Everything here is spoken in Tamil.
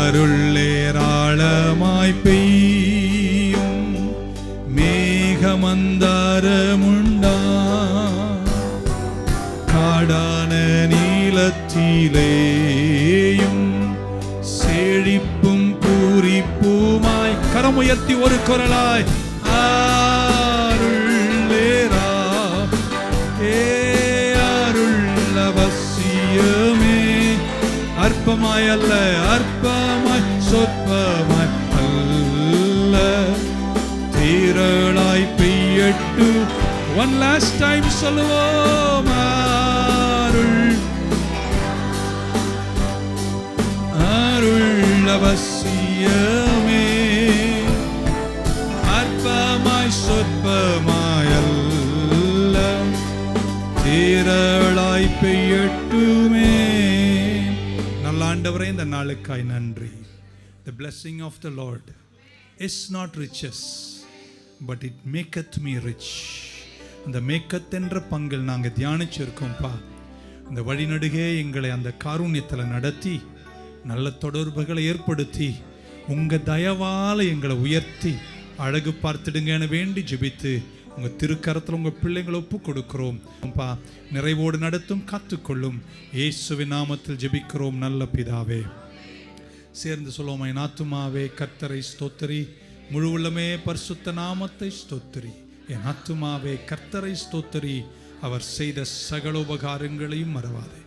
அருளேராளமாய் பெய்யும் மேகமந்தாரமுண்டா காடான நீலத்திலேயும் செழிப்பும் பூரிப்புமாய் கரம் உயர்த்தி ஒரு குரலாய் அருளேரா அருள் அவசியமே அற்பமாய் அல்ல அற்பமாய் சொற்பமாய் அல்ல தீரளாய் பெய்யட்டு one last time சொல்லுவோம் அருள் அவசியமே அற்பமாய் சொற்பமாய் அல்ல தீரளாய் பெய்யட்டுமே. நல்ல ஆண்டவரே, இந்த நாளுக்காய் நன்றி. The blessing of the Lord is not riches but it maketh me rich. அந்த மேக்கத் என்ற பங்கில் நாங்கள் தியானிச்சிருக்கோம்ப்பா. இந்த வழிநடுகே எங்களை அந்த காருண்யத்தில் நடத்தி நல்ல தொடர்புகளை ஏற்படுத்தி உங்கள் தயவால் எங்களை உயர்த்தி அழகு பார்த்துடுங்கன்னு வேண்டி ஜெபித்து உங்கள் திருக்கரத்தில் உங்கள் பிள்ளைங்களை ஒப்பு கொடுக்கிறோம். நிறைவோடு நடத்தும் காத்துக்கொள்ளும் இயேசுவின் நாமத்தில் ஜெபிக்கிறோம் நல்ல பிதாவே. சேர்ந்து சொல்லுவோம், என் ஆத்துமாவே கர்த்தரை ஸ்தோத்திரி, முழு உள்ளமே பரிசுத்த நாமத்தை ஸ்தோத்திரி. என் ஆத்துமாவே கர்த்தரை ஸ்தோத்திரி, அவர் செய்த சகல உபகாரங்களையும் மறவாதே.